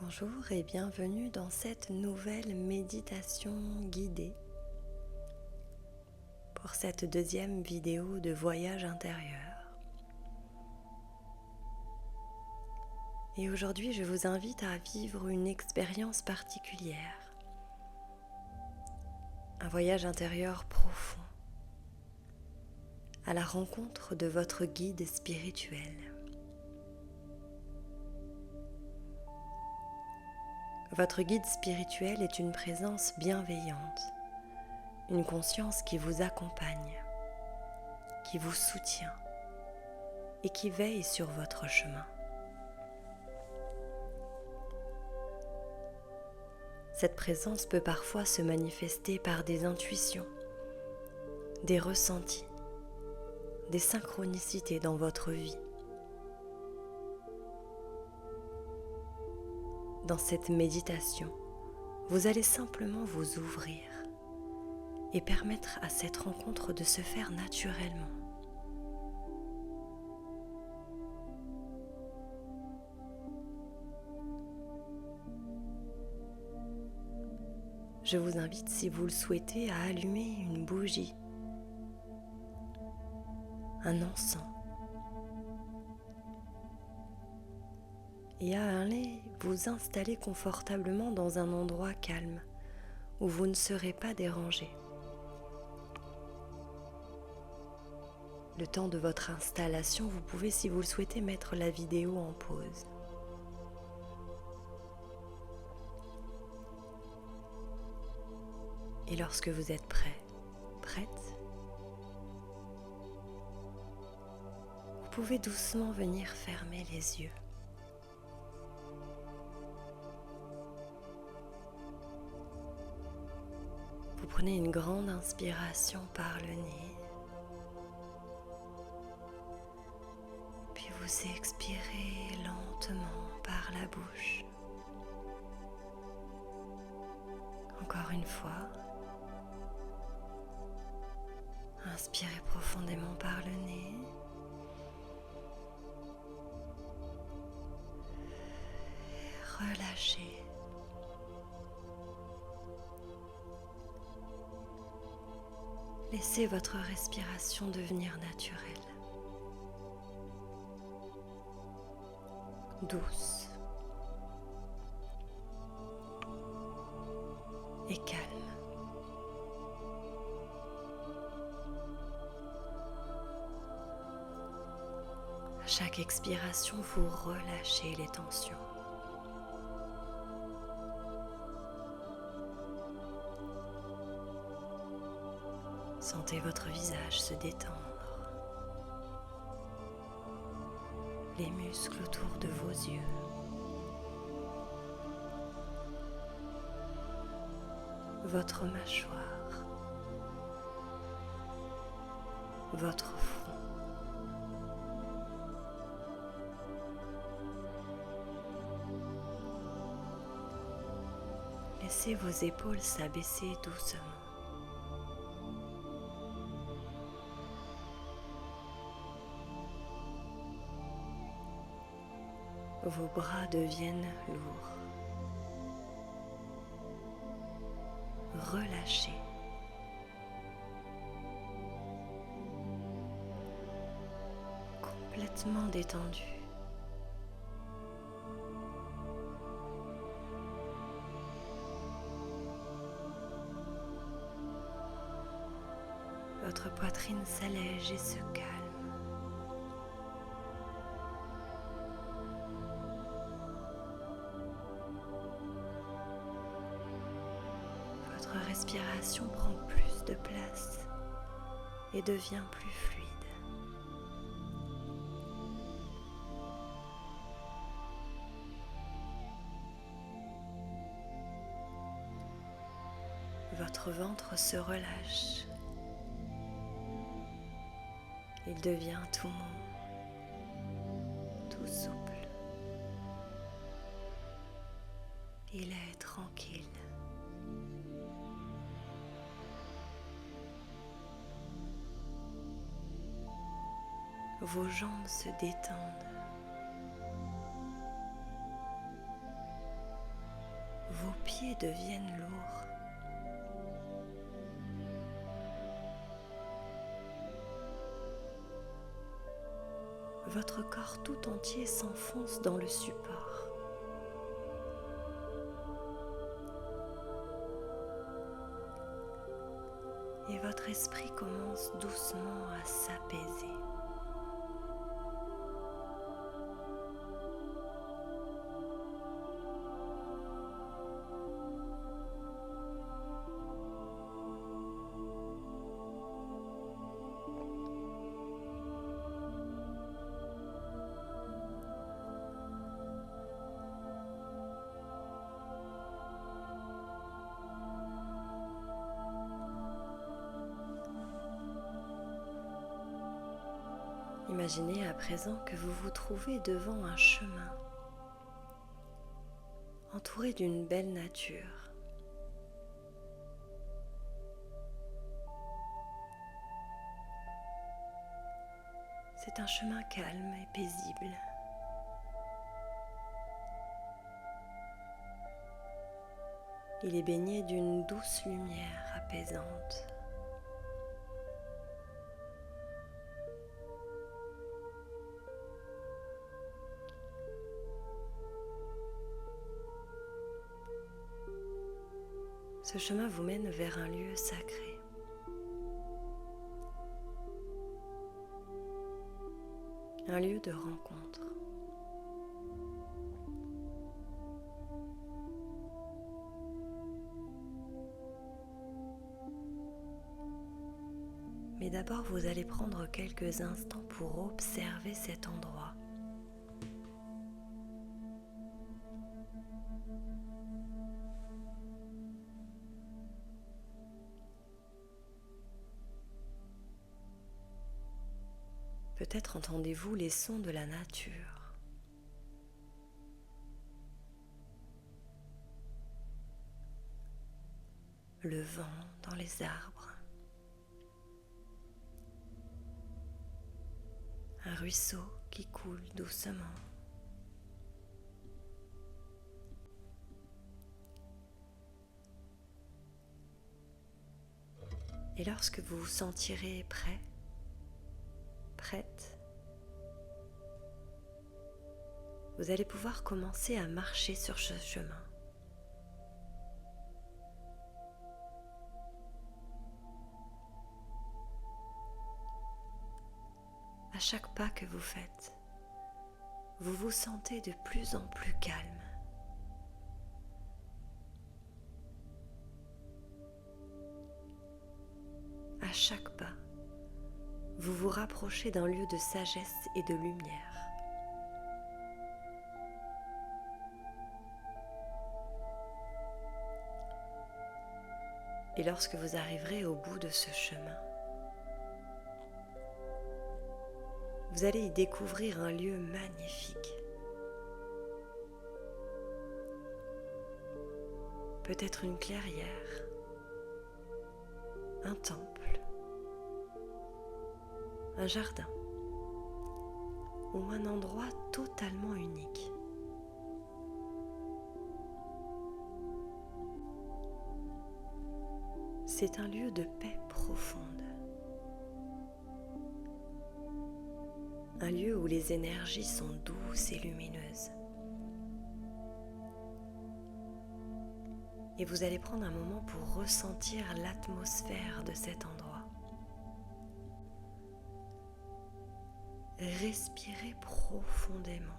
Bonjour et bienvenue dans cette nouvelle méditation guidée pour cette deuxième vidéo de voyage intérieur. Et aujourd'hui, je vous invite à vivre une expérience particulière, un voyage intérieur profond, à la rencontre de votre guide spirituel. Votre guide spirituel est une présence bienveillante, une conscience qui vous accompagne, qui vous soutient et qui veille sur votre chemin. Cette présence peut parfois se manifester par des intuitions, des ressentis, des synchronicités dans votre vie. Dans cette méditation, vous allez simplement vous ouvrir et permettre à cette rencontre de se faire naturellement. Je vous invite, si vous le souhaitez, à allumer une bougie, un encens, et à aller vous installer confortablement dans un endroit calme où vous ne serez pas dérangé. Le temps de votre installation, vous pouvez, si vous le souhaitez, mettre la vidéo en pause. Et lorsque vous êtes prête, vous pouvez doucement venir fermer les yeux. Vous prenez une grande inspiration par le nez, puis vous expirez lentement par la bouche. Encore une fois, inspirez profondément par le nez. Relâchez. Laissez votre respiration devenir naturelle, douce et calme. À chaque expiration, vous relâchez les tensions. Sentez votre visage se détendre, les muscles autour de vos yeux, votre mâchoire, votre front. Laissez vos épaules s'abaisser doucement. Vos bras deviennent lourds. Relâchez. Complètement détendu. Votre poitrine s'allège et se calme. Votre respiration prend plus de place et devient plus fluide. Votre ventre se relâche. Il devient tout mou, tout souple. Il est tranquille. Vos jambes se détendent. vos pieds deviennent lourds. Votre corps tout entier s'enfonce dans le support. Et votre esprit commence doucement à s'apaiser. Imaginez à présent que vous vous trouvez devant un chemin, entouré d'une belle nature. C'est un chemin calme et paisible. Il est baigné d'une douce lumière apaisante. Ce chemin vous mène vers un lieu sacré. Un lieu de rencontre. Mais d'abord, vous allez prendre quelques instants pour observer cet endroit. Peut-être entendez-vous les sons de la nature. Le vent dans les arbres. Un ruisseau qui coule doucement. Et lorsque vous vous sentirez prêt, prête, vous allez pouvoir commencer à marcher sur ce chemin. À chaque pas que vous faites, vous vous sentez de plus en plus calme. À chaque pas, vous vous rapprochez d'un lieu de sagesse et de lumière. Et lorsque vous arriverez au bout de ce chemin, vous allez y découvrir un lieu magnifique. Peut-être une clairière, un temple, un jardin ou un endroit totalement unique. C'est un lieu de paix profonde. Un lieu où les énergies sont douces et lumineuses. Et vous allez prendre un moment pour ressentir l'atmosphère de cet endroit. Respirez profondément.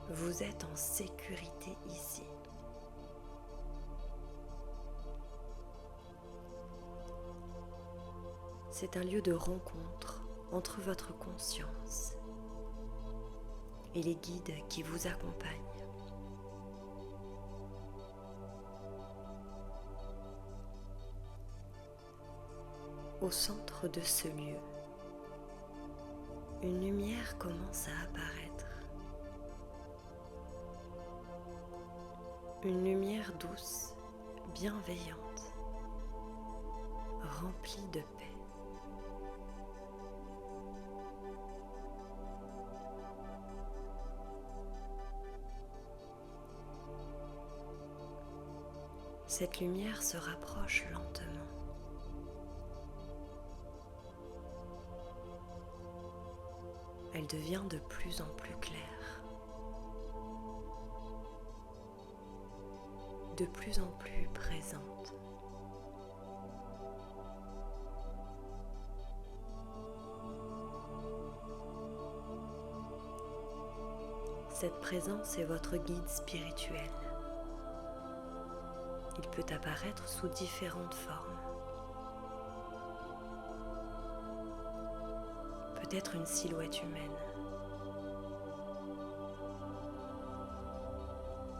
Vous êtes en sécurité ici. C'est un lieu de rencontre entre votre conscience et les guides qui vous accompagnent. Au centre de ce lieu, une lumière commence à apparaître. Une lumière douce, bienveillante, remplie de paix. Cette lumière se rapproche lentement. Elle devient de plus en plus claire, de plus en plus présente. Cette présence est votre guide spirituel. Il peut apparaître sous différentes formes. Peut-être une silhouette humaine.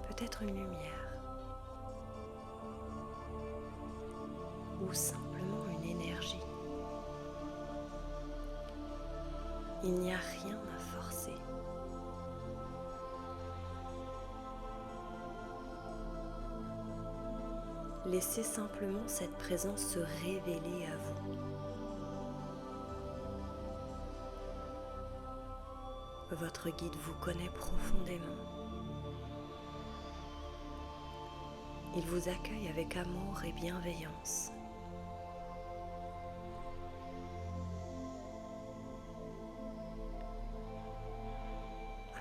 Peut-être une lumière. Ou simplement une énergie. Il n'y a rien à forcer. Laissez simplement cette présence se révéler à vous. Votre guide vous connaît profondément. Il vous accueille avec amour et bienveillance.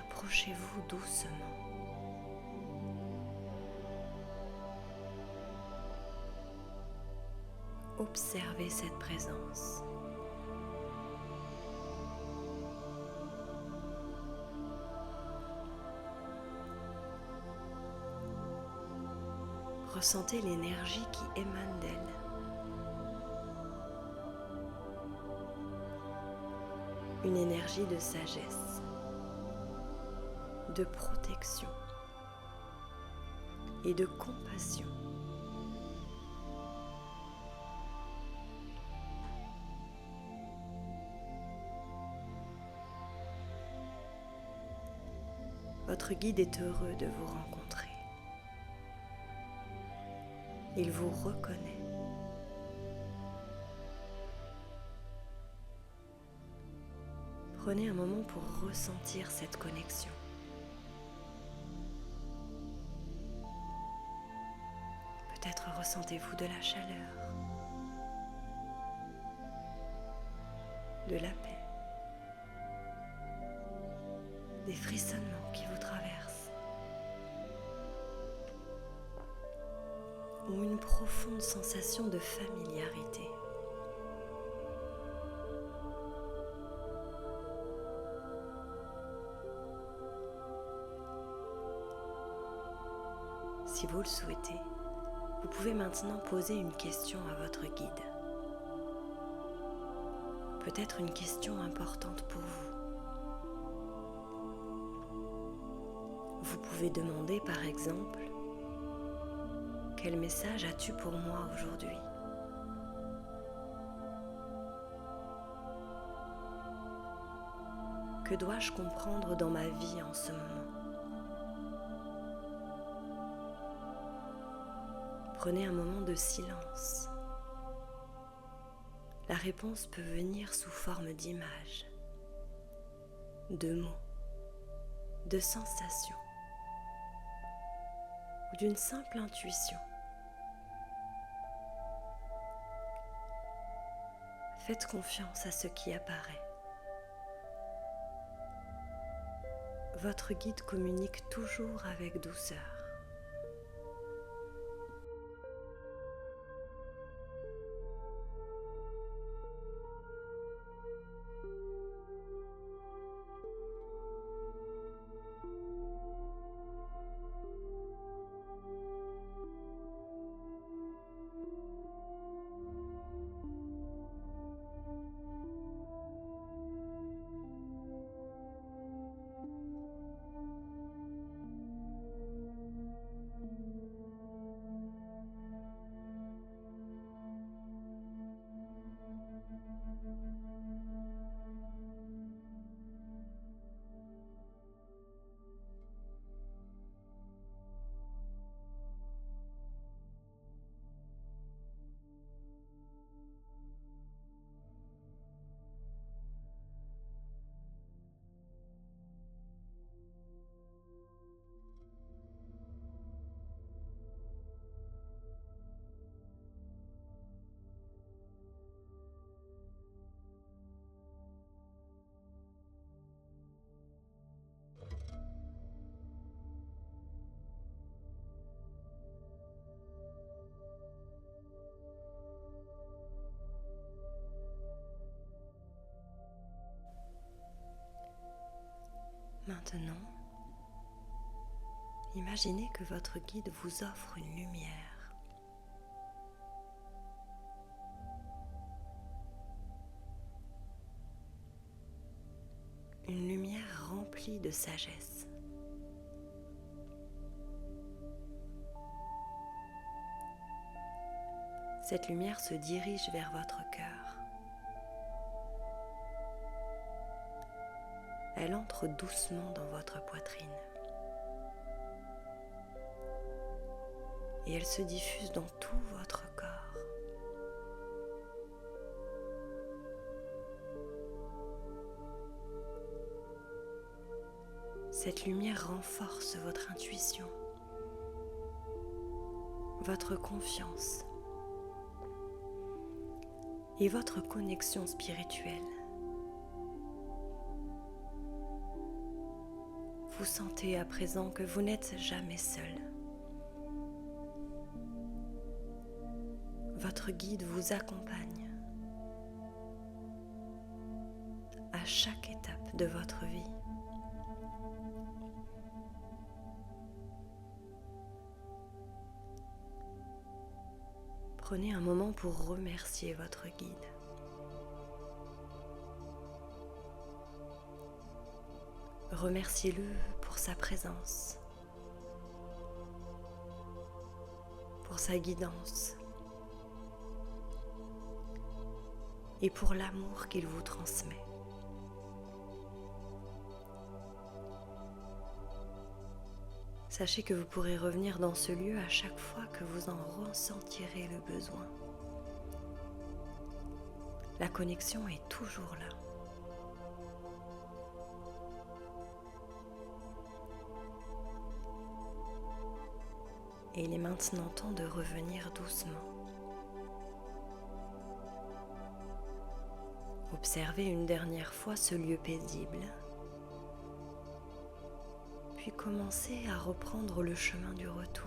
Approchez-vous doucement. Observez cette présence. Ressentez l'énergie qui émane d'elle. Une énergie de sagesse, de protection et de compassion. Votre guide est heureux de vous rencontrer. Il vous reconnaît. Prenez un moment pour ressentir cette connexion. Peut-être ressentez-vous de la chaleur, de la paix, des frissonnements qui vous traversent, ou une profonde sensation de familiarité. Si vous le souhaitez, vous pouvez maintenant poser une question à votre guide. Peut-être une question importante pour vous. Vous pouvez demander par exemple: quel message as-tu pour moi aujourd'hui ? Que dois-je comprendre dans ma vie en ce moment ? Prenez un moment de silence. La réponse peut venir sous forme d'images, de mots, de sensations ou d'une simple intuition. Faites confiance à ce qui apparaît. Votre guide communique toujours avec douceur. Maintenant, imaginez que votre guide vous offre une lumière. Une lumière remplie de sagesse. Cette lumière se dirige vers votre cœur. Elle entre doucement dans votre poitrine. Et elle se diffuse dans tout votre corps. Cette lumière renforce votre intuition, votre confiance et votre connexion spirituelle. Vous sentez à présent que vous n'êtes jamais seul. Votre guide vous accompagne à chaque étape de votre vie. Prenez un moment pour remercier votre guide. Remerciez-le pour sa présence, pour sa guidance et pour l'amour qu'il vous transmet. Sachez que vous pourrez revenir dans ce lieu à chaque fois que vous en ressentirez le besoin. La connexion est toujours là. Et il est maintenant temps de revenir doucement. Observez une dernière fois ce lieu paisible. Puis commencez à reprendre le chemin du retour.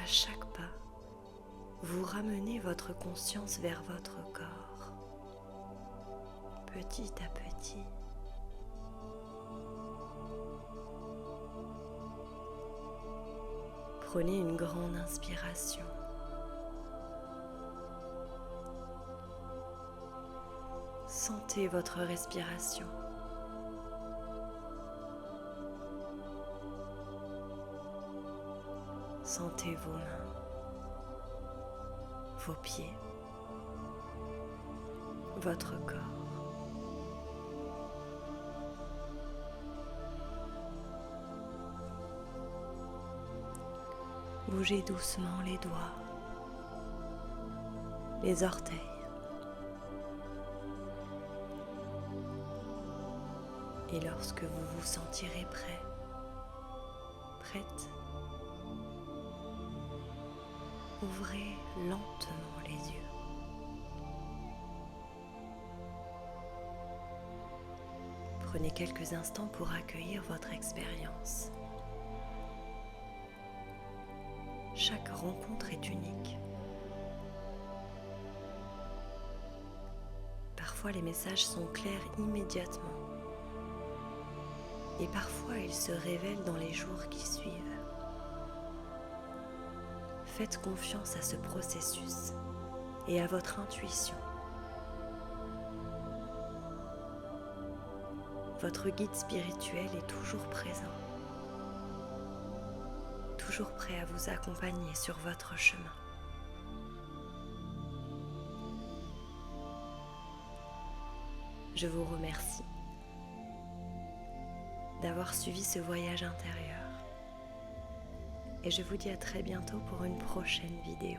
À chaque pas, vous ramenez votre conscience vers votre corps, petit à petit. Prenez une grande inspiration. Sentez votre respiration. Sentez vos mains, vos pieds, votre corps. Bougez doucement les doigts, les orteils. Et lorsque vous vous sentirez prêt, prête, ouvrez lentement les yeux. Prenez quelques instants pour accueillir votre expérience. Chaque rencontre est unique. Parfois les messages sont clairs immédiatement. Et parfois ils se révèlent dans les jours qui suivent. Faites confiance à ce processus et à votre intuition. Votre guide spirituel est toujours présent, toujours prêt à vous accompagner sur votre chemin. Je vous remercie d'avoir suivi ce voyage intérieur et je vous dis à très bientôt pour une prochaine vidéo.